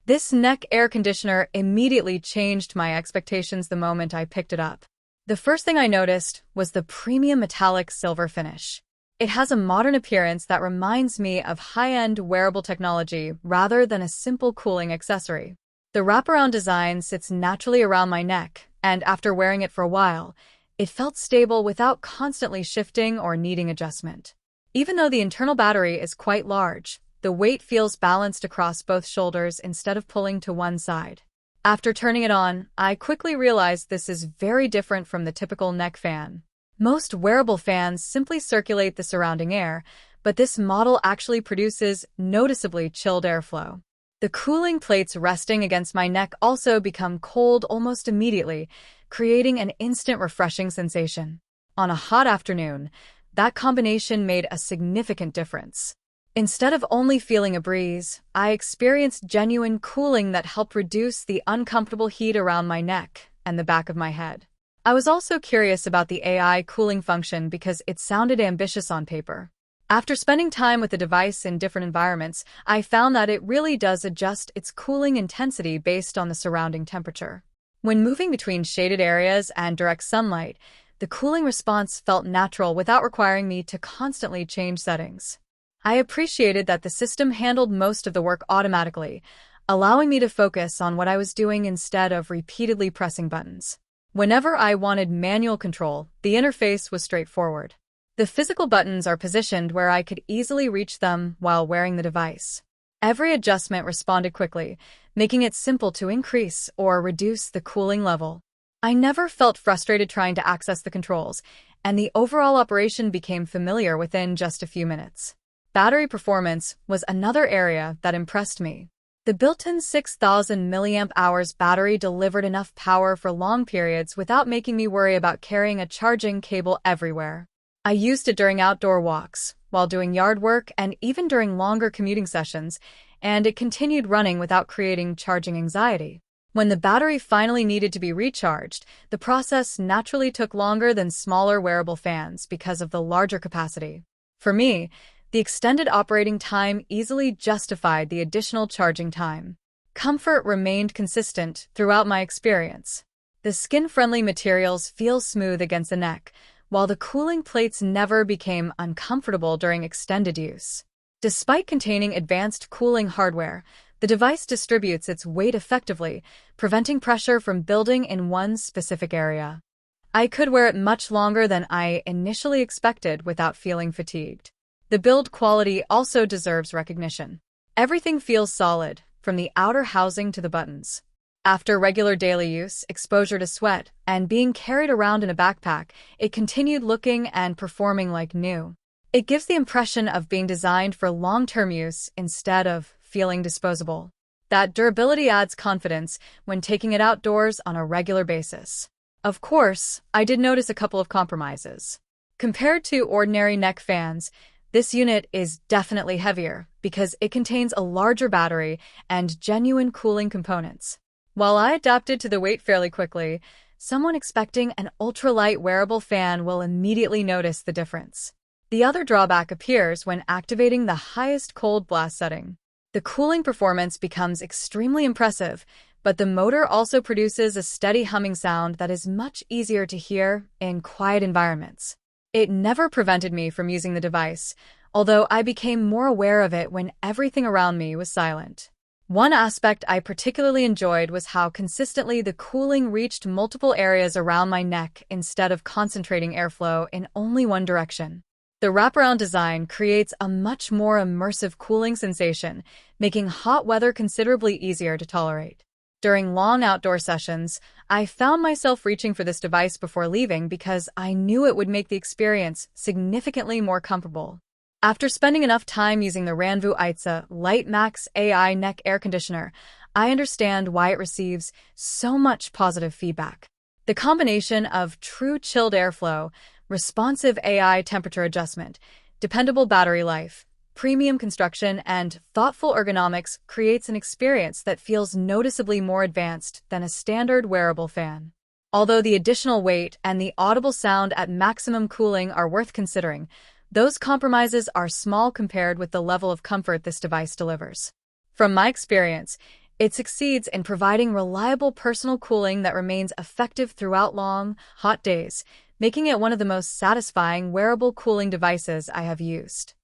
This neck air conditioner immediately changed my expectations the moment I picked it up. The first thing I noticed was the premium metallic silver finish. It has a modern appearance that reminds me of high-end wearable technology rather than a simple cooling accessory. The wraparound design sits naturally around my neck, and after wearing it for a while, it felt stable without constantly shifting or needing adjustment. Even though the internal battery is quite large, the weight feels balanced across both shoulders instead of pulling to one side. After turning it on, I quickly realized this is very different from the typical neck fan. Most wearable fans simply circulate the surrounding air, but this model actually produces noticeably chilled airflow. The cooling plates resting against my neck also become cold almost immediately, creating an instant refreshing sensation. On a hot afternoon, that combination made a significant difference. Instead of only feeling a breeze, I experienced genuine cooling that helped reduce the uncomfortable heat around my neck and the back of my head. I was also curious about the AI cooling function because it sounded ambitious on paper. After spending time with the device in different environments, I found that it really does adjust its cooling intensity based on the surrounding temperature. When moving between shaded areas and direct sunlight, the cooling response felt natural without requiring me to constantly change settings. I appreciated that the system handled most of the work automatically, allowing me to focus on what I was doing instead of repeatedly pressing buttons. Whenever I wanted manual control, the interface was straightforward. The physical buttons are positioned where I could easily reach them while wearing the device. Every adjustment responded quickly, making it simple to increase or reduce the cooling level. I never felt frustrated trying to access the controls, and the overall operation became familiar within just a few minutes. Battery performance was another area that impressed me. The built-in 6,000 mAh battery delivered enough power for long periods without making me worry about carrying a charging cable everywhere. I used it during outdoor walks, while doing yard work, and even during longer commuting sessions, and it continued running without creating charging anxiety. When the battery finally needed to be recharged, the process naturally took longer than smaller wearable fans because of the larger capacity. For me, the extended operating time easily justified the additional charging time. Comfort remained consistent throughout my experience. The skin-friendly materials feel smooth against the neck, while the cooling plates never became uncomfortable during extended use. Despite containing advanced cooling hardware, the device distributes its weight effectively, preventing pressure from building in one specific area. I could wear it much longer than I initially expected without feeling fatigued. The build quality also deserves recognition. Everything feels solid, from the outer housing to the buttons. After regular daily use, exposure to sweat, and being carried around in a backpack, it continued looking and performing like new. It gives the impression of being designed for long-term use instead of feeling disposable. That durability adds confidence when taking it outdoors on a regular basis. Of course, I did notice a couple of compromises. Compared to ordinary neck fans, this unit is definitely heavier because it contains a larger battery and genuine cooling components. While I adapted to the weight fairly quickly, someone expecting an ultralight wearable fan will immediately notice the difference. The other drawback appears when activating the highest cold blast setting. The cooling performance becomes extremely impressive, but the motor also produces a steady humming sound that is much easier to hear in quiet environments. It never prevented me from using the device, although I became more aware of it when everything around me was silent. One aspect I particularly enjoyed was how consistently the cooling reached multiple areas around my neck instead of concentrating airflow in only one direction. The wraparound design creates a much more immersive cooling sensation, making hot weather considerably easier to tolerate. During long outdoor sessions, I found myself reaching for this device before leaving because I knew it would make the experience significantly more comfortable. After spending enough time using the RANVOO AICE LITE MAX AI neck air conditioner, I understand why it receives so much positive feedback. The combination of true chilled airflow, responsive AI temperature adjustment, dependable battery life, premium construction, and thoughtful ergonomics creates an experience that feels noticeably more advanced than a standard wearable fan. Although the additional weight and the audible sound at maximum cooling are worth considering, those compromises are small compared with the level of comfort this device delivers. From my experience, It succeeds in providing reliable personal cooling that remains effective throughout long, hot days, making it one of the most satisfying wearable cooling devices I have used.